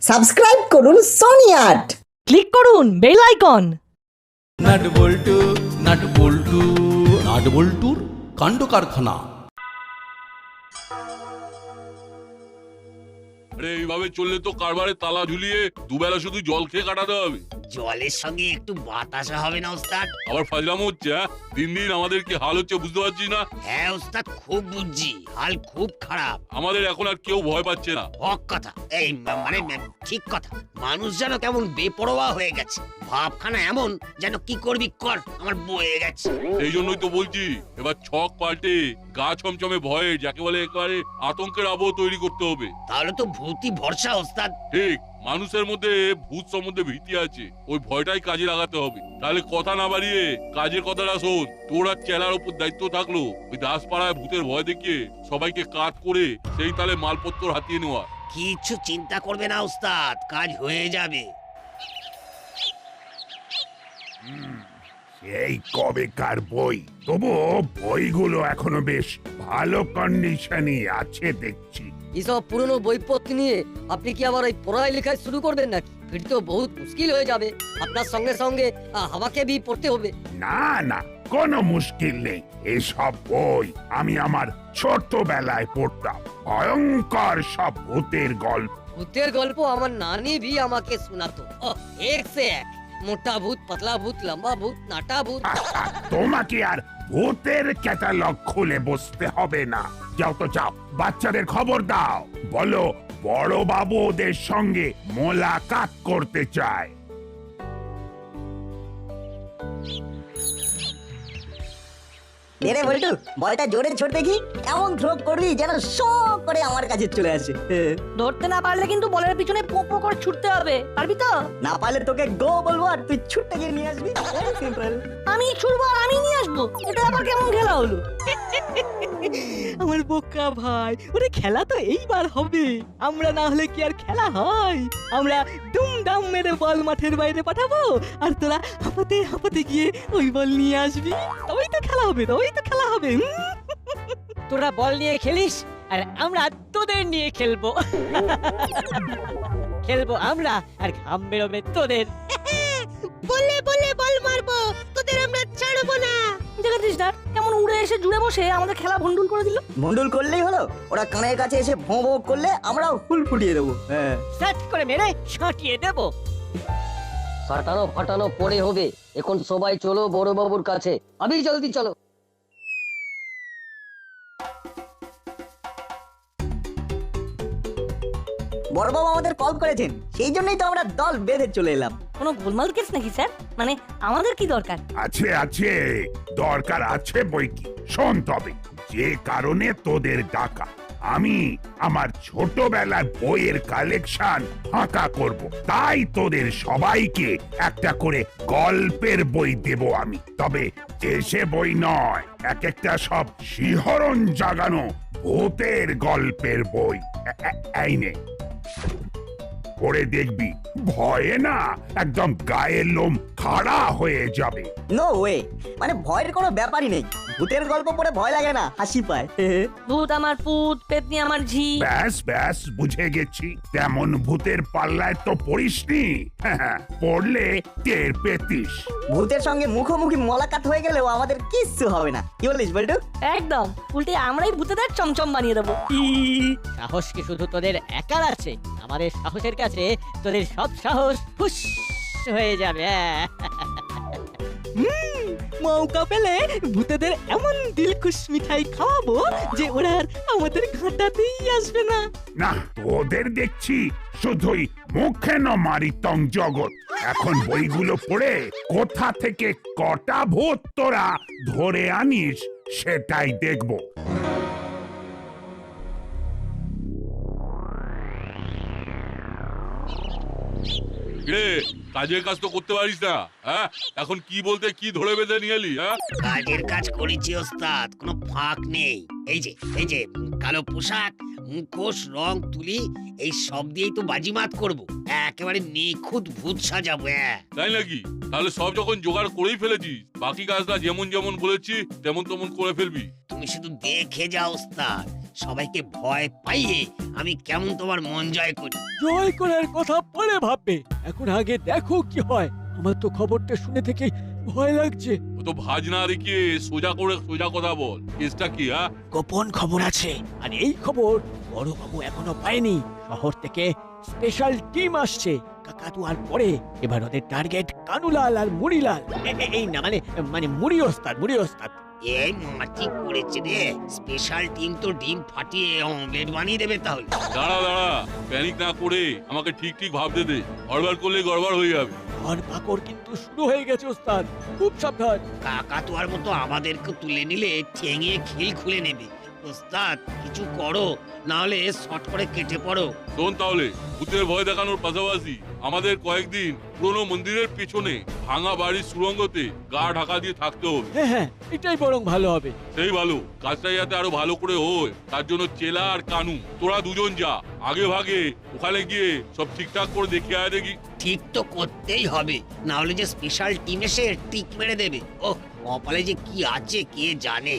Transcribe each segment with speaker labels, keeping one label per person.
Speaker 1: Subscribe করুন Sony আট।
Speaker 2: Click করুন বেল আইকন।
Speaker 3: নাট বল্টু নাট বল্টু নাট বল্টুর কাণ্ড কারখানা।
Speaker 4: আরে এইভাবে চললে তো কারবারে তালা ঝুলিয়ে দুবেলা শুধু জল খেয়ে কাটাতে হবে।
Speaker 5: জলের সঙ্গে একটু বাতাসা হবে না ওস্তাদ?
Speaker 4: আবার ফাজলামো হচ্ছে, হ্যাঁ? দিন দিন আমাদের কি হাল হচ্ছে বুঝতে পারছিস না?
Speaker 5: হ্যাঁ ওস্তাদ, খুব বুঝছি, হাল খুব খারাপ।
Speaker 4: আমাদের এখন আর কেউ ভয় পাচ্ছে না।
Speaker 5: হক কথা, এই মানে ঠিক কথা। মানুষ যেন কেমন বেপরোয়া হয়ে গেছে, ভাবখানা এমন যেন কি করবি কর, আমার বয়ে গেছে।
Speaker 4: এই জন্যই তো বলছি এবার ছক পাল্টে গা ছমছমে ভয়ে, যাকে বলে একেবারে আতঙ্কের আবহ তৈরি করতে হবে।
Speaker 5: তাহলে তো ভূতি ভরসা ওস্তাদ।
Speaker 4: ঠিক, মানুষের মধ্যে ভূত সম্বন্ধে ভীতি আছে, ওই ভয়টাই কাজে লাগাতে হবে। তাহলে কথা না বাড়িয়ে কাজের কথাটা শোন। তোর আর চেলার উপর দায়িত্ব থাকলো ওই দাসপাড়ায় ভূতের ভয় দেখিয়ে সবাইকে কাজ করে সেই তালে মালপত্র হাতিয়ে নেওয়া।
Speaker 5: কিচ্ছু চিন্তা করবে না ওস্তাদ, কাজ হয়ে যাবে।
Speaker 6: এই কবেকার বই, তবুও বইগুলো এখনো বেশ ভালো কন্ডিশনে আছে দেখছি।
Speaker 7: এসব পুরনো বইপত্র নিয়ে আপনি কি আবার ওই পড়াই লেখায় শুরু করবেন নাকি? ফির তো বহুত মুশকিল হয়ে যাবে, আপনার সঙ্গে সঙ্গে আমাকে বি পড়তে হবে।
Speaker 6: না না, কোনো মুশকিল নেই। এসব বই আমি আমার ছোটবেলায় পড়তাম, ভয়ঙ্কর সব ভূতের গল্প।
Speaker 7: ভূতের গল্প আমার নানি ভি আমাকে শোনাতো, এক সে এক। মোটা ভূত, পাতলা ভূত, লম্বা ভূত, নাটা ভূত।
Speaker 6: তোমাকে আর ভূতের ক্যাটালগ খুলে বসতে হবে না। যাও তো যাও, বাচ্চাদের খবর দাও, বলো বড় বাবু ওদের সঙ্গে মোলাকাত করতে চায়।
Speaker 1: এরে বল্টু, বলটা জোরে ছোট দেখি, এমন থ্রো করবি যেন শো করে আমার কাছে চলে আসে।
Speaker 2: ধরতে না পারলে কিন্তু বলের পিছনে পোপো করে ছুটতে হবে, পারবি তো?
Speaker 1: না পারলে তোকে গো বলবো আর তুই ছুটতে গিয়ে নিয়ে আসবি। সিম্পল।
Speaker 2: আমি ছুটবো আর আমি নিয়ে আসবো, এটা আবার কেমন খেলা হলো? আমার বোকা ভাই, ওরে খেলা তো এইবার হবে। আমরা না হলে কি আর খেলা হয়? আমরা দুমদাম মেরে বল মাঠের বাইরে পাঠাবো, আর তোরা হাঁপাতে হাঁপাতে গিয়ে ওই বল নিয়ে আসবি। তবেই তো খেলা হবে, তবেই তো খেলা হবে। তোরা বল নিয়ে খেলিস আর আমরা তোদের নিয়ে খেলবো। খেলবো আমরা আর ঘাম বেরোবে তোদের। বলে বলে বল মারবো, তোদের আমরা ছাড়বো না। দেখেছিস না কেমন উড়ে এসে জুড়ে বসে আমাদের খেলা ভন্ডুল করে দিল।
Speaker 1: মন্ডল করলেই হলো, ওরা কানের কাছে এসে ভোঁ ভোঁ করলে আমরাও ফুল ফুটিয়ে দেবো। হ্যাঁ,
Speaker 2: সাট করে মেরে ছাঁটিয়ে দেবো।
Speaker 7: কাটানো ফাটানো পরে হবে, এখন সবাই চলো বড় বাবুর কাছে। আবি জলদি চলো।
Speaker 1: বড়বাবু আমাদের কল করেছেন, সেই জন্যই তো আমরা দল বেঁধে চলে এলাম।
Speaker 2: কোনো গোলমাল কেস নাকি স্যার? মানে আমাদের কি দরকার?
Speaker 6: আছে আছে, দরকার আছে বই কি। শোন তবে, যে কারণে তোদের ডাকা, আমি আমার ছোটবেলার বইয়ের কালেকশন ফাঁকা করব, তাই তোদের সবাইকে একটা করে গল্পের বই দেব আমি। তবে দেশে বই নয়, এক একটা সব শিহরণ জাগানো ভূতের গল্পের বই। এই নে, পড়ে দেখবি, ভয়ে না একদম গায়ের লোম খাড়া হয়ে যাবে।
Speaker 1: নো ওয়ে, মানে ভয়ের কোনো ব্যাপারই নেই। ভূতের গল্প পড়ে ভয় লাগে না, হাসি পায়।
Speaker 2: ভূত আমার পুত, পেতনি আমার ঝি।
Speaker 6: ব্যাস ব্যাস, বুঝে গেছি। তেমন ভূতের পাল্লায় তো পড়িসনি। পড়লে টের পেতিস।
Speaker 1: ভূতের সঙ্গে মুখোমুখি মোলাকাত হয়ে গেলেও আমাদের কিচ্ছু হবে না। কি বলিস বল্টু?
Speaker 2: একদম, উল্টে আমরাই ভূতেদের চমচম বানিয়ে দেবো।
Speaker 7: সাহস কি শুধু তোদের একার আছে? আমাদের সাহসের কাছে তোদের সব সাহস ফুস হয়ে যাবে।
Speaker 2: মৌকা পেলে ভূতেদের এমন দিলখুশ মিঠাই খাওয়াবো যে ওরা আর আমাদের ঘাটাতেই আসবে না।
Speaker 6: না, তোদের দেখছি শুধুই মুখে ন মারিতং জগৎ। এখন বইগুলো পড়ে কোথা থেকে কটা ভূত তোরা ধরে আনিস সেটাই দেখবো।
Speaker 4: রে, কাজের কাজ তো করতে পারিস না, হ্যাঁ? এখন কি বলতে কি ধরে বেঁধে নিয়ে এলি, হ্যাঁ?
Speaker 5: কাজের কাজ করেছি ওস্তাদ, কোনো ফাঁক নেই। এই যে কালো পোশাক, মুখোশ, রং তুলি, এই সব দিয়েই তো বাজিমাত করব। একেবারে নিখুঁত ভূত সাজাবো।
Speaker 4: তাই নাকি? তাহলে সব যখন জোগাড় করেই ফেলেছিস, বাকি কাজটা যেমন যেমন বলেছি তেমন তেমন করে ফেলবি।
Speaker 5: তুমি শুধু দেখে যাও ওস্তাদ, সবাইকে ভয় পাইয়ে আমি কেমন তোমার মন জয় করি।
Speaker 8: জয় করার কথা পরে ভাববে, এখন আগে দেখো কি হয়। আমার তো খবরটা শুনে থেকে ভয় লাগছে।
Speaker 4: ও তো ভাজ না রেখে সোজা করে সোজা কথা বল, কেসটা কি? হ্যাঁ,
Speaker 8: গোপন খবর আছে, আর এই খবর বড়বাবু এখনো পায়নি। শহর থেকে স্পেশাল টিম আসছে কাকাতুয়ার পরে। এবার ওদের টার্গেট কানুলাল আর মুড়িলাল। এই না মানে মানে মুড়ি ওস্তাদ, মুড়ি ওস্তাদ।
Speaker 5: এই মাটি করেছে রে, স্পেশাল টিম তো ডিম ফাটিয়ে অমলেট বানিয়ে দেবে তাহলে।
Speaker 4: দাঁড়া দাঁড়া, প্যানিক না করে আমাকে ঠিক ঠিক ভাবতে দে, গড়বড় করলে গড়বড় হয়ে যাবে।
Speaker 8: আর পাকড় কিন্তু শুরু হয়ে গেছে ওস্তাদ, খুব সাবধান।
Speaker 5: কাকাতুয়ার মতো আমাদেরকে তুলে নিলে ঠেঙিয়ে খিল খুলে নেবে। ওস্তাদ কিছু করো, না হলে শর্ট করে কেটে পড়ো।
Speaker 4: শোন তাহলে, ভূতের ভয় দেখানোর পাশাপাশি আমাদের কয়েকদিন পুরনো মন্দিরের পেছনে ভাঙা বাড়ির সুড়ঙ্গতে গা ঢাকা দিয়ে থাকতে হবে।
Speaker 8: হ্যাঁ হ্যাঁ, এটাই বরং ভালো হবে।
Speaker 4: সেই ভালো, কাজটা যাতে আরো ভালো করে হয় তার জন্য চেলা আর কানু তোরা দুজন যা, আগে ভাগে ওখানে গিয়ে সব ঠিকঠাক করে দেখে আয় দেখি।
Speaker 5: ঠিক তো করতেই হবে, না হলে যে স্পেশাল টিম এসে টিক মেরে দেবে। ও কপালে যে কি আছে কে জানে।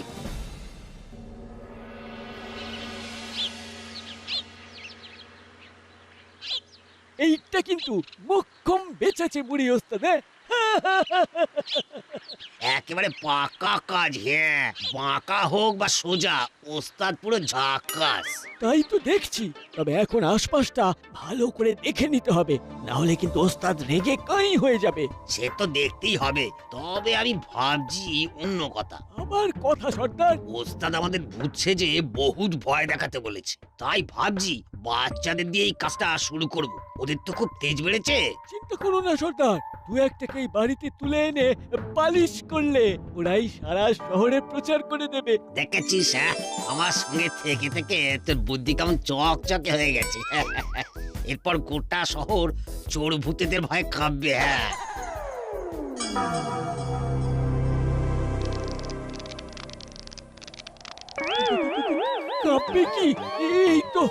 Speaker 8: এইটা কিন্তু মোক্ষম বেঁচেছে মুড়ি ওস্তাদ।
Speaker 5: একেবারে পাকা কাজ। হ্যাঁ, বাঁকা হোক বা সোজা, ওস্তাদ পুরো ঝাকাস।
Speaker 8: তাই তো দেখছি, তবে এখন আশপাশটা ভালো করে দেখে নিতে হবে, না হলে কিন্তু ওস্তাদ রেগে কাই হয়ে যাবে।
Speaker 5: সে তো দেখতেই হবে, তবে আমি ভাবছি অন্য কথা।
Speaker 8: আমার কথা সর্দার।
Speaker 5: ওস্তাদ আমাদের ভূত সেজে বহুত ভয় দেখাতে বলেছে, তাই ভাবছি বাচ্চাদের দিয়ে এই কাজটা শুরু করব। ওদের তো খুব তেজ বেড়েছে।
Speaker 8: চিন্তা করো না সর্দার, দু একটাকেই বাড়িতে তুলে এনে পালিশ করলে ওরাই সারা শহরে প্রচার করে দেবে।
Speaker 5: দেখেছিস, হ্যাঁ, আমার সঙ্গে থেকে থেকে তোর বুদ্ধি কেমন চকচকে হয়ে গেছে। এরপর গোটা শহর চোর ভূতেদের ভয় কাঁপবে। হ্যাঁ,
Speaker 8: কাঁপবে কি? এই তো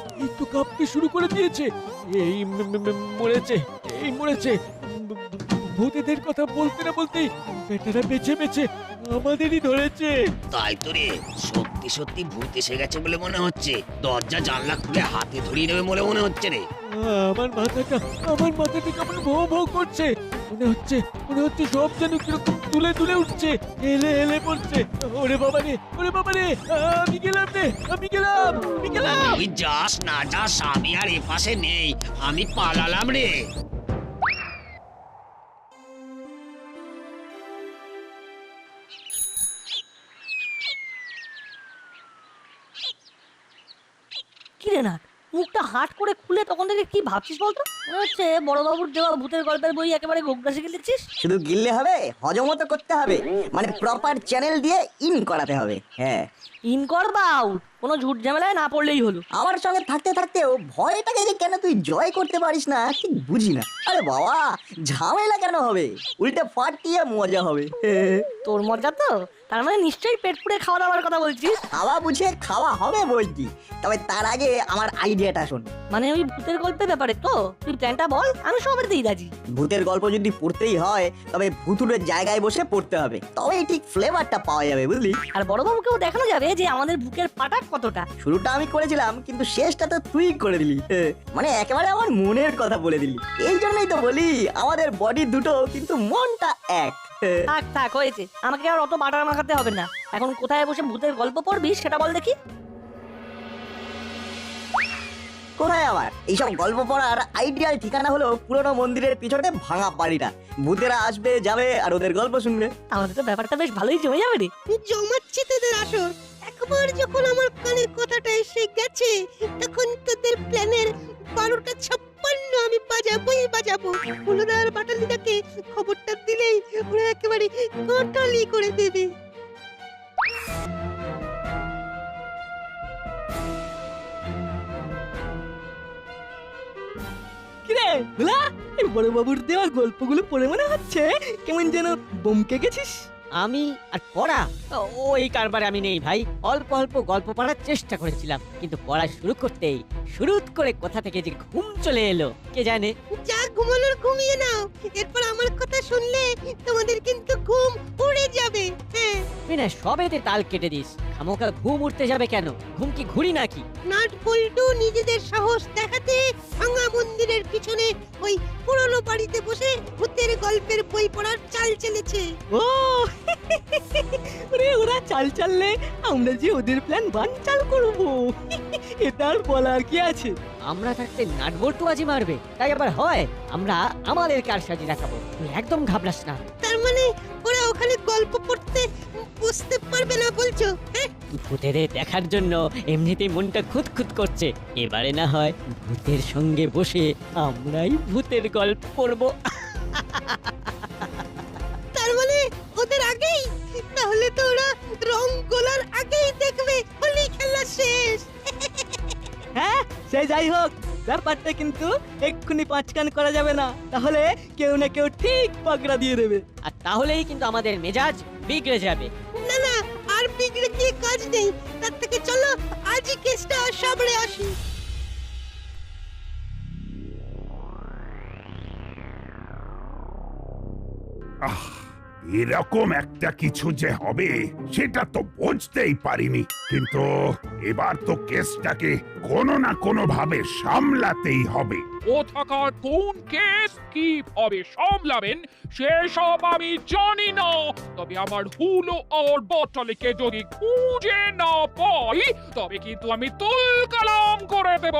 Speaker 8: কাঁপতে শুরু করে দিয়েছে। এই মরেছে, এই মরেছে। ভূতেদের কথা বলতে না বলতেই বেটারা বেছে বেছে আমাদেরই ধরেছে।
Speaker 5: তাই তো রে, সত্যি সত্যি ভূত এসে গেছে বলে মনে হচ্ছে। দরজা জানলা খুলে হাতে ধরিয়ে নেবে বলে মনে হচ্ছে রে।
Speaker 8: আমার মাথাটা কেমন ভৌ ভৌ করছে। মনে হচ্ছে সব যেন কিরকম তুলে তুলে উঠছে, হেলে হেলে পড়ছে। ওরে বাবা রে, ওরে বাবা রে, আমি গেলাম রে, আমি গেলাম।
Speaker 5: তুই যাস না যাস, আমি আর এ পাশে নেই, আমি পালালাম রে।
Speaker 2: কি রে না, মুখটা হাট করে খুলে তখন থেকে কি ভাবছিস বলতো? মনে হচ্ছে বড়বাবুর দেওয়া ভূতের গল্পের বই একেবারে গোগ্রাসে গেলেছিস।
Speaker 1: শুধু গিললে হবে, হজমও তো করতে হবে, মানে প্রপার চ্যানেল দিয়ে ইন করাতে হবে। হ্যাঁ,
Speaker 2: ইন কর বা আউট, কোনো ঝুট ঝামেলায় না পড়লেই হলো।
Speaker 1: আমার সঙ্গে থাকতে থাকতেও ভয়টাকে যে কেন তুই জয় করতে পারিস না ঠিক বুঝি না। আরে বাবা, ঝামেলা কেন হবে, উল্টে ফাটিয়ে মজা হবে।
Speaker 2: তোর মজা তো, তার মানে নিশ্চয়ই পেট পুড়ে খাওয়া দাওয়ার কথা বলছিস।
Speaker 1: খাওয়া বুঝে খাওয়া হবে বলছি, তবে তার আগে আমার আইডিয়াটা শোন।
Speaker 2: মানে ওই ভূতের গল্পের ব্যাপারে তো তুই প্ল্যানটা বল, আমি সবের দিই রাজি।
Speaker 1: ভূতের গল্প যদি পড়তেই হয় তবে ভুতুরের জায়গায় বসে পড়তে হবে, তবেই ঠিক ফ্লেভারটা পাওয়া যাবে, বুঝলি?
Speaker 2: আর বড়বাবুকেও দেখানো যাবে যে আমাদের বুকের পাটা কতটা।
Speaker 1: শুরুটা আমি করেছিলাম, কিন্তু শেষটা তো তুই করে দিলি। মানে একেবারে আমার মনের কথা বলে দিলি। এই জন্যই তো বলি, আমাদের বডি দুটো কিন্তু মনটা এক।
Speaker 2: থাক থাক, হয়েছে, আমাকে আর অত বাটার মাখাতে হবে না। এখন কোথায় বসে ভূতের গল্প পড়বি সেটা বল দেখি।
Speaker 1: কোথায় আবার? এইসব গল্প পড়ার আইডিয়াল ঠিকানা হলো পুরনো মন্দিরের পিছনে ভাঙা বাড়িটা। ভূতেরা আসবে যাবে আর ওদের গল্প শুনবে।
Speaker 2: আমাদের তো ব্যাপারটা বেশ ভালোই জমে যাবে রে।
Speaker 9: জমাচ্ছি তোদের আসর। একবার যখন আমার কানের কথাটা এসে গেছে, তখন তোদের প্ল্যানের 12:56 আমি বাজাবো। হুলুদা আর বাটালিদাকে খবরটা দিলেই ওরা একেবারে কোটালি করে দেবে।
Speaker 2: কিরে ভোলা, এই বড়বাবুর দেওয়া গল্পগুলো পড়ে মনে হচ্ছে কেমন যেন বমকে গেছিস।
Speaker 10: আমি আর পড়া ওই কারবারে আমি নেই ভাই। অল্প অল্প গল্প পড়ার চেষ্টা করেছিলাম, কিন্তু পড়া শুরু করতেই শুরুত করে কোথা থেকে যে ঘুম চলে এলো কে জানে।
Speaker 9: যা ঘুমানোর ঘুমিয়ে নাও, এরপর আমার কথা কথা শুনলে তোমাদের কিন্তু ঘুম উড়ে যাবে। হ্যাঁ,
Speaker 10: তুই না সবেতে তাল কেটে দিস। খামোকা ঘুম উঠতে যাবে কেন? ঘুম কি ঘুরি নাকি?
Speaker 9: নাট বল্টু নিজেদের সাহস দেখাতে ভাঙা মন্দিরের পিছনে ওই পুরনো বাড়িতে বসে ভূতের গল্পের বই পড়ার চাল চেলেছে।
Speaker 2: ও ওরে ওরা চাল চাললে আমরা যে ওদের প্ল্যান বানচাল করব, এটা আর বলার কি আছে?
Speaker 10: আমরা থাকতে নাটবল্টু বাজি মারবে, তাই আবার হয়? আমরা আমাদের কারসাজি দেখাবো, তুই একদম ঘাবড়াস না।
Speaker 9: তার মানে ওরা ওখানে গল্প পড়তে বসতে পারবে না বলছো? হ্যাঁ,
Speaker 10: ভূতের দেখার জন্য এমনিতেই মনটা খুঁতখুত করছে। এবারে না হয় ভূতের সঙ্গে বসে আমরাই ভূতের গল্প পড়বো।
Speaker 9: তার মানে ওদের আগেই? তাহলে তো ওরা রং গোলার আগেই দেখবে হোলি খেলা শেষ।
Speaker 2: হ্যাঁ, সে যাই হোক, ব্যাপারটা কিন্তু এক্ষুনি পাঁচকান করা যাবে না, তাহলে কেউ না কেউ ঠিক পাগড়া দিয়ে দেবে।
Speaker 10: আর তাহলেই কিন্তু আমাদের মেজাজ বিগড়ে যাবে।
Speaker 9: না না, আর বিগড়ে গিয়ে কাজ নেই। তার থেকে চলো আজই কেসটা সামনে আসি।
Speaker 6: আহ, এরকম একটা কিছু যে হবে সেটা তো বুঝতেই পারিনি, কিন্তু এবার তো কেসটাকে কোনো না কোনো ভাবে সামলাতেই হবে।
Speaker 11: কোথাকার কোন কেস কিভাবে সামলাবেন সেসব আমি জানি না, তবে আমার হুলো আর বটলিকে যদি খুঁজে না পাই তবে কিন্তু আমি তুলকালাম করে দেব।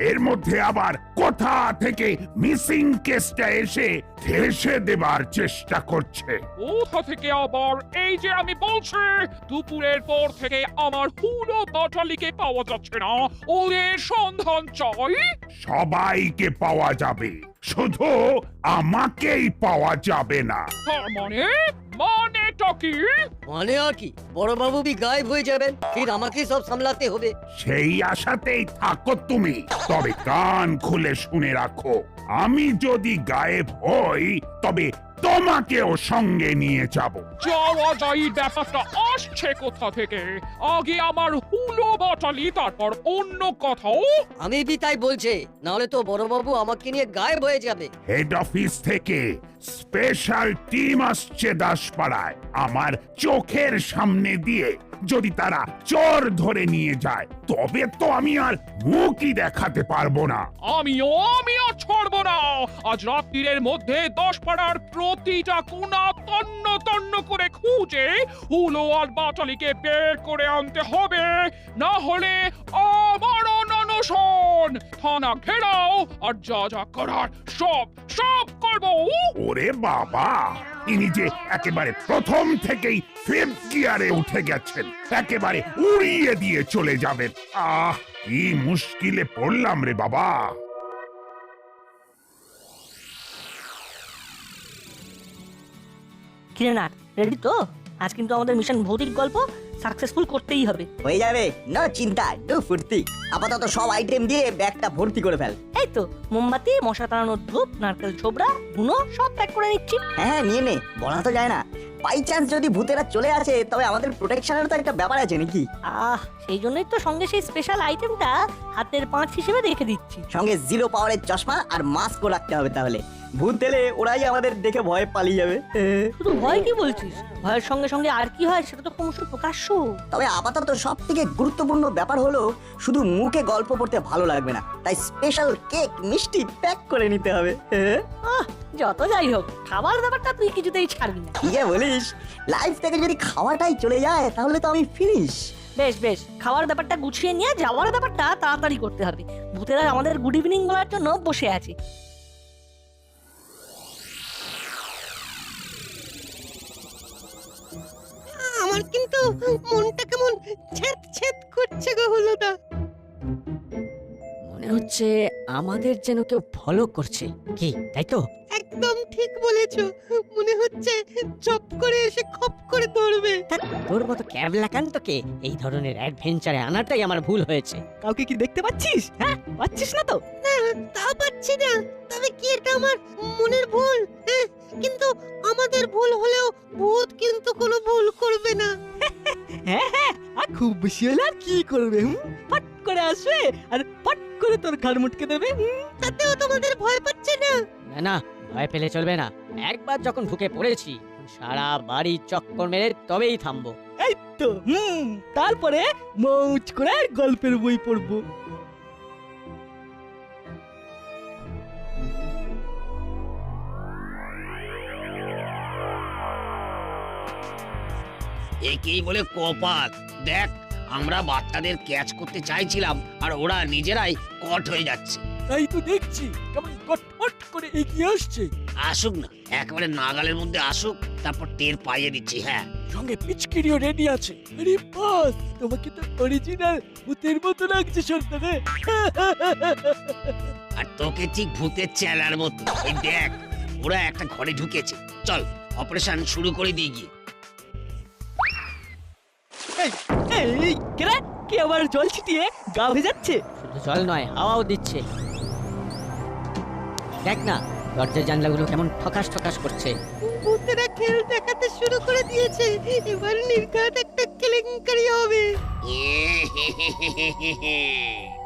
Speaker 6: এর মধ্যে আবার কোথা থেকে মিসিং কেসটা এসে ঠেসে দেবার চেষ্টা করছে।
Speaker 11: কোথা থেকে আবার এই যে আমি বলছি দুপুরের পর থেকে আমার হুলো বটলিকে পাওয়া যাচ্ছে না, ওদের সন্ধান চাই।
Speaker 6: সবাইকে পাওয়া যাবে, শুধু আমাকেই পাওয়া যাবে না।
Speaker 11: তার মানেটা কি?
Speaker 7: মানে আর কি, বড়বাবু বি গায়েব হয়ে যাবেন, ফির আমাকেই সব সামলাতে হবে।
Speaker 6: সেই আশাতেই থাকো তুমি, তবে কান খুলে শুনে রাখো, আমি যদি গায়েব হই তবে তোমাকেও সঙ্গে নিয়ে যাব।
Speaker 11: যাওয়া যায় ব্যাপারটা আসছে কোথা থেকে? আগে আমার হুলো বটলি, তারপর অন্য কথাও।
Speaker 7: আমি বি তাই বলছে, নাহলে তো বড়বাবু আমাকে নিয়ে গায়েব হয়ে যাবে।
Speaker 6: হেড অফিস থেকে স্পেশাল টিম আসছে দাসপাড়ায়। আমার চোখের সামনে দিয়ে যদি তারা চোর ধরে নিয়ে যায় তবে তো আমি আর মুখই দেখাতে পারবো না।
Speaker 11: আমিও ছাড়বো না। আজ রাত্রির মধ্যে 10 পাড়ার প্রতিটা কোণা তন্ন তন্ন করে খুঁজে হুলো আর বাটালিকে বের করে আনতে হবে, না হলে আবার অনশন, থানা ঘেরাও, আর যা যা করার সব করবো।
Speaker 6: ওরে বাবা, ইনি যে একেবারে প্রথম থেকেই ফিফথ গিয়ারে উঠে গেছেন, একেবারে উড়িয়ে দিয়ে চলে যাবেন। আহ, কি মুশকিলে পড়লাম রে বাবা।
Speaker 2: কিরে না, রেডি তো? আজ কিন্তু আমাদের মিশন ভৌতিক গল্প সাকসেসফুল করতেই হবে।
Speaker 1: হয়ে যাবে, না চিন্তা, ডু ফুর্তি। আপাতত সব আইটেম দিয়ে ব্যাগটা ভর্তি করে ফেল।
Speaker 2: এই তো মোমবাতি, মশা তাড়ানোর ধূপ, নারকেল ছোবড়া, বুনো সব প্যাক করে নিচ্ছি।
Speaker 1: হ্যাঁ নিয়ে নে, বলা তো যায় না। বাই চান্স যদি ভূতেরা চলে আসে তবে আমাদের প্রোটেকশনের তো একটা ব্যাপার আছে নাকি?
Speaker 2: সেই জন্যই তো সঙ্গে সেই স্পেশাল আইটেমটা হাতের পাঁচ হিসেবে রেখে দিচ্ছি।
Speaker 1: সঙ্গে 0 পাওয়ারের চশমা আর মাস্কও রাখতে হবে, তাহলে ভূত এলে ওরাই আমাদের দেখে ভয় পালিয়ে যাবে।
Speaker 2: শুধু ভয় কি বলছিস? ভয়ের সঙ্গে সঙ্গে আর কি হয় সেটা তো ক্রমশ প্রকাশ্য।
Speaker 1: তবে আপাতত সব থেকে গুরুত্বপূর্ণ ব্যাপার হলো শুধু মুখে গল্প পড়তে ভালো লাগবে না, তাই স্পেশাল কেক মিষ্টি প্যাক করে নিতে হবে।
Speaker 2: যত যাই হোক, খাবার দাবারটা তুই কিছুতেই ছাড়বি না।
Speaker 1: কি বলিস? লাইফ থেকে যদি খাওয়াটাই চলে যায় তাহলে তো আমি ফিনিশ।
Speaker 2: বেশ বেশ, খাওয়ার ব্যাপারটা গুছিয়ে নিয়ে যাওয়ার ব্যাপারটা তাড়াতাড়ি করতে হবে। ভূতেরা আমাদের গুড ইভিনিং বলার জন্য বসে আছে।
Speaker 9: আমার কিন্তু মনটা কেমন ছেদ ছেদ করছে গো হলোটা।
Speaker 10: মনে হচ্ছে আমাদের যেন কেউ ফলো করছে, কি তাই তো?
Speaker 9: একদম ঠিক বলেছো, মনে হচ্ছে চপ করে এসে খপ করে ধরবে।
Speaker 10: তোর মতো ক্যাবলাকান্তকে এই ধরনের অ্যাডভেঞ্চারে আনাটাই আমার ভুল হয়েছে।
Speaker 2: কাউকে কি দেখতে পাচ্ছিস? হ্যাঁ, পাচ্ছিস না তো?
Speaker 9: না, তা পাচ্ছি না। তবে কি এটা আমার মনের ভুল? হ্যাঁ, কিন্তু আমাদের ভুল হলেও ভূত কিন্তু কোনো ভুল করবে না।
Speaker 2: হ্যাঁ হ্যাঁ, আর খুব বেশি হলে আর কি করবে? ফট করে আসবে আর ফট করে তোর ঘাড় মুটকে দেবে।
Speaker 9: তাতেও তোমাদের ভয় পাচ্ছে না?
Speaker 10: না না, ভয় পেলে চলবে না। একবার যখন ঢুকে পড়েছি সারা বাড়ি চক্কর মেরে তবেই থামবো।
Speaker 2: এই তো তারপরে মৌজ করে গল্পের বই পড়বো।
Speaker 5: একেই বলে কপাল। দেখ, আমরা বাচ্চাদের ক্যাচ করতে চাইছিলাম আর ওরা নিজেরাই কট হয়ে যাচ্ছে।
Speaker 8: তাই তো দেখছি কেমন কটমট করে এগিয়ে আসছে।
Speaker 5: আসুক না, একেবারে নাগালের মধ্যে আসুক, তারপর টের পাইয়ে দিচ্ছি। হ্যাঁ,
Speaker 8: সঙ্গে পিচকিরিও রেডি আছে। আরে বাস, তোমাকে তো অরিজিনাল ভূতের মতো লাগছে সন্তানে।
Speaker 5: আর তোকে ঠিক ভূতের চেলার মতো। এই দেখ, ওরা একটা ঘরে ঢুকেছে। চল, অপারেশন শুরু করে দিয়ে গিয়ে।
Speaker 2: এই কেরা কে আবার জল ছিটিয়ে গা ভেজাচ্ছে?
Speaker 10: শুধু জল নয়, হাওয়াও দিচ্ছে। দেখ না, দরজার জানলাগুলো কেমন ঠকাস ঠকাস করছে।
Speaker 9: ভূতেরা খেল দেখাতে শুরু করে দিয়েছে। এবার নির্ঘাত একটা কেলেঙ্কারি হবে।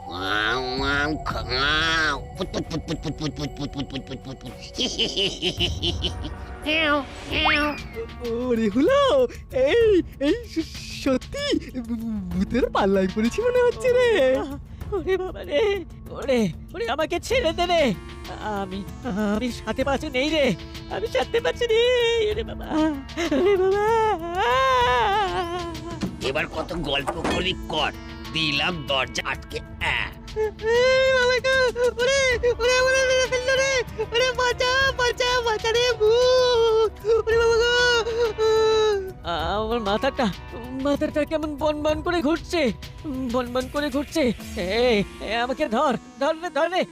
Speaker 5: ওয়াও ওয়াও খাও, পুত পুত পুত পুত পুত পুত পুত পুত পুত পুত পুত পুত। হেও হেও।
Speaker 2: ওরে হলো এই এই সত্যি ভূতের পাল্লায় পড়েছি মনে হচ্ছে রে।
Speaker 10: ওরে বাবা রে, ওরে ওরে আমাকে ছেড়ে দে রে। আমি আমি সাথে পাশে নেই রে, আমি সাথে পাচ্ছি রে। ওরে বাবা, ওরে বাবা।
Speaker 5: এবার কত গল্প করবি কর, দিলাম দরজা আটকে।
Speaker 9: ওরে ওরে ওরে মেরে ফেললো রে। ওরে বাঁচা বাঁচা বাঁচা রে ভূত। ওরে বাবা গো।
Speaker 10: আমার মাথাটা কেমন বনবন করে ঘুরছে, বনবন করে ঘুরছে। এই আমাকে ধর ধর রে, ধর রে।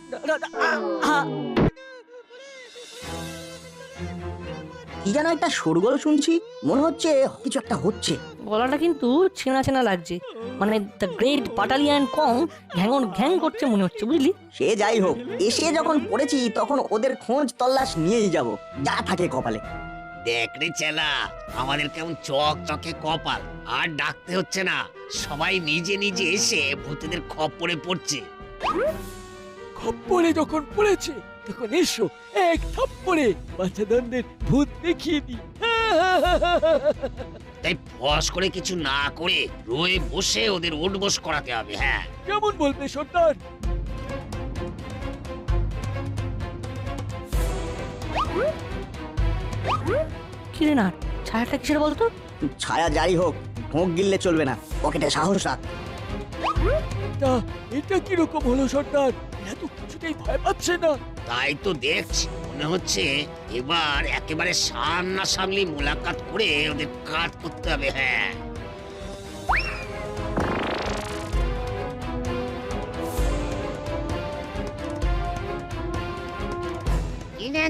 Speaker 1: কি যেন একটা শোরগোল শুনছি, মনে হচ্ছে কিছু একটা হচ্ছে।
Speaker 12: গলাটা কিন্তু চেনা চেনা লাগছে, মানে দ্য গ্রেট বাটালিয়ান কং ঘ্যাঙন ঘ্যাং করছে মনে হচ্ছে, বুঝলি?
Speaker 1: সে যাই হোক, এসে যখন পড়েছি তখন ওদের খোঁজ তল্লাশ নিয়েই যাব, যা থাকে কপালে।
Speaker 5: দেখ রে চেলা, আমাদের কেমন চক চকে কপাল। আর ডাকতে হচ্ছে না, সবাই নিজে নিজে এসে ভূতেদের খপ্পরে পড়ছে।
Speaker 8: খপ্পরে যখন পড়েছে তখন এসো এক থাপ্পড়ে বাচ্চাদের ভূত দেখিয়ে দি।
Speaker 5: তাই ফস করে কিছু না করে রয়ে বসে ওদের উঠবোস করাতে হবে। হ্যাঁ,
Speaker 8: কেমন বলবে সর্দার?
Speaker 12: কিরে না, ছায়াটা কিসের বলতো?
Speaker 1: ছায়া যাই হোক, ভোগ গিললে চলবে না, পকেটে সাহস রাখ।
Speaker 8: তা এটা কিরকম হলো সর্দার? এত কিছুতেই ভয় পাচ্ছে না।
Speaker 5: তাই তো দেখছি, মনে হচ্ছে এবার একেবারে সামনাসামনি মোলাকাত করে ওদের কাট করতে হবে। হ্যাঁ,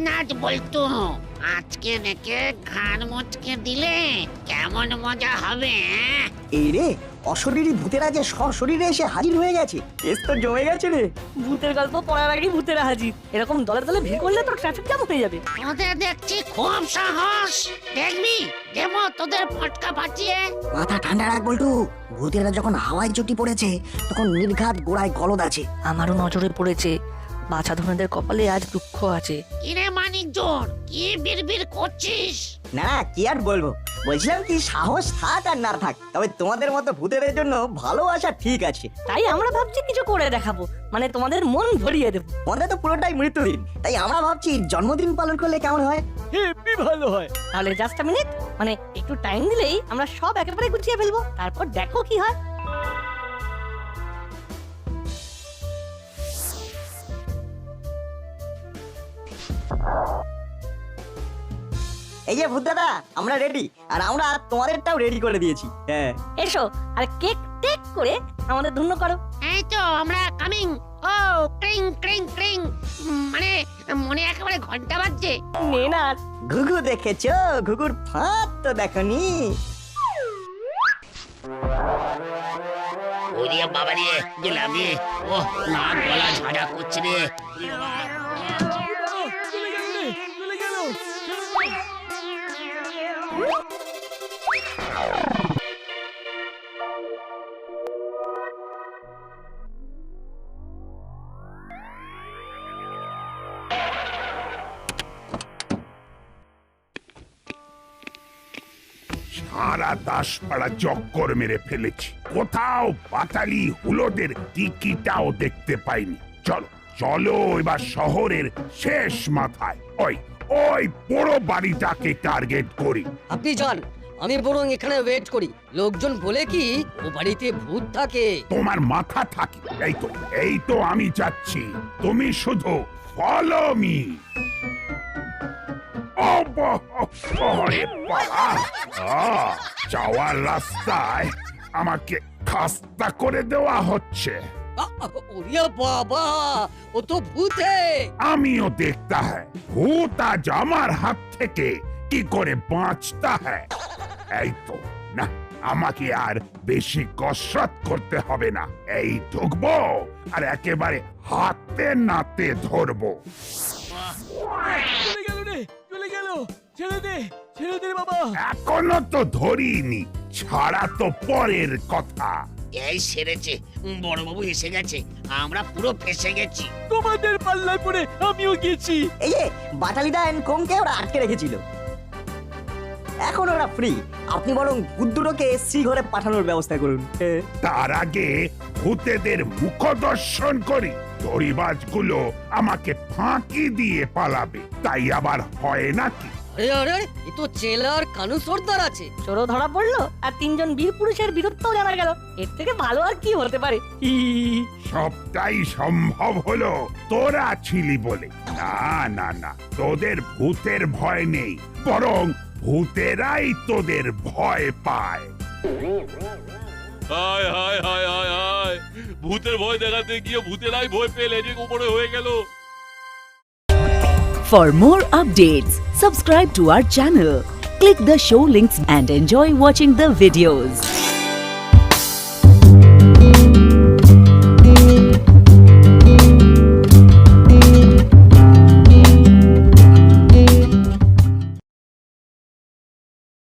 Speaker 5: নাচ বলতো আজকে দেখে ঘাড় মুচকে দিলে কেমন মজা হবে।
Speaker 1: এই রে, অশরীরী ভূতেরা যে সশরীরে এসে হাজির হয়ে গেছে, কেস তো জমে গেছে রে।
Speaker 12: ভূতের গল্প পড়ার আগেই ভূতেরা হাজির। এরকম দলে দলে ভিড় করলে তো ট্রাফিক জ্যাম হয়ে যাবে।
Speaker 5: ওদের দেখছি খুব সাহস, দেখবি দেবো তোদের ফটকা ফাটিয়ে।
Speaker 1: মাথা ঠান্ডা রাখ বল্টু, ভূতেরা যখন হাওয়ায় চটি পড়েছে তখন নির্ঘাত গোড়ায় গলদ আছে।
Speaker 12: আমারও নজরে পড়েছে, বাছা ধনেদের কপালে আজ দুঃখ আছে।
Speaker 5: কিরে মানিকজন, কি বিড়বিড় করছিস?
Speaker 1: না কি আর বলবো, বলছিলাম কি সাহস থাক আর না থাক, তবে তোমাদের মতো ভূতেদের জন্য ভালোবাসা ঠিক আছে।
Speaker 12: তাই আমরা ভাবছি কিছু করে দেখাবো, মানে তোমাদের মন ভরিয়ে দেবো।
Speaker 1: আমাদের তো পুরোটাই মৃত্যুদিন, তাই আমরা ভাবছি জন্মদিন পালন করলে কেমন হয়।
Speaker 8: হেবি ভালো হয়।
Speaker 12: তাহলে জাস্ট মিনিট, মানে একটু টাইম দিলেই আমরা সব একেবারে গুছিয়ে ফেলবো, তারপর দেখো কি হয়।
Speaker 1: এই যে ভূত দাদা, আমরা রেডি, আর আমরা তোমাদেরটাও রেডি করে দিয়েছি। হ্যাঁ,
Speaker 12: এসো আর কেক টেক করে আমাদের ধন্য করো।
Speaker 5: এই তো আমরা কামিং। ও ক্রিং ক্রিং ক্রিং, মানে মনে একেবারে ঘন্টা বাজছে।
Speaker 12: নে না,
Speaker 1: ঘুঘু দেখেছো? ঘুঘুর ফাঁদ তো দেখনি।
Speaker 5: ওরে বাবা রে, গেলাম রে। ও না, গলা ঝাড়া করছে রে।
Speaker 8: চলে গেল রে, চলে গেল।
Speaker 6: সারা দাসপাড়া চক্কর মেরে ফেলেছি, কোথাও বাটালি হুলোদের টিকিটাও দেখতে পাইনি। চলো চলো এবার শহরের শেষ মাথায় ওই ওই বড় বাড়িটাকে টার্গেট করি।
Speaker 7: আপনি যান, আমি বরং এখানে ওয়েট করি। লোকজন বলে কি ও বাড়িতে ভূত থাকে।
Speaker 6: তোমার মাথা থাকে। এই তো আমি যাচ্ছি, তুমি শুধু ফলো মি। যাওয়ার রাস্তায় আমাকে খাস্তা করে দেওয়া হচ্ছে।
Speaker 7: ওরে বাবা, ও তো ভূতে।
Speaker 6: আমিও দেখতা হ্যায় ভূত আজ আমার হাত থেকে কি করে বাঁচতা হ্যায়। এই তো না, আমাকে আর বেশি কসরত করতে হবে না। এই ঢুকবো আর একেবারে হাতে নাতে ধরবো।
Speaker 8: চলে গেল রে, চলে গেল। ছেড়ে দে, ছেড়ে দে বাবা।
Speaker 6: এখনো তো ধরিনি, ছাড়া তো পরের কথা।
Speaker 5: এই সেরেছে, বড়বাবু এসে গেছে, আমরা পুরো ফেসে গেছি।
Speaker 8: তোমাদের পাল্লায় পড়ে আমিও গেছি।
Speaker 1: এই যে বাটালিদা এন্ড কোংকে ওরা আটকে রেখেছিল, এখন ওরা ফ্রি। আপনি বরং ভূত দুটোকে শ্রীঘরে পাঠানোর ব্যবস্থা করুন।
Speaker 6: তার আগে ভূতেদের মুখ দর্শন করি। দড়িবাজগুলো আমাকে ফাঁকি দিয়ে পালাবে, তাই আবার হয় নাকি?
Speaker 7: আরে আরে, এ তো চেলার কানু সর্দার আছে।
Speaker 12: চোরও ধরা পড়লো আর 3 জন বীর পুরুষের বীরত্বও জানা গেল। এর থেকে ভালো আর কি হতে পারে?
Speaker 6: সবটাই সম্ভব হলো তোরা ছিলি বলে। না না না, তোদের ভূতের ভয় নেই, বরং ভূতেরাই তোদের ভয় পায়।
Speaker 4: হায় হায় হায় হায় হায়, ভূতের ভয় দেখাতে গিয়ে ভূতেরাই ভয় পেয়ে লেজে উপরে হয়ে গেল।
Speaker 13: For more updates, subscribe to our channel, click the show links and enjoy watching the videos.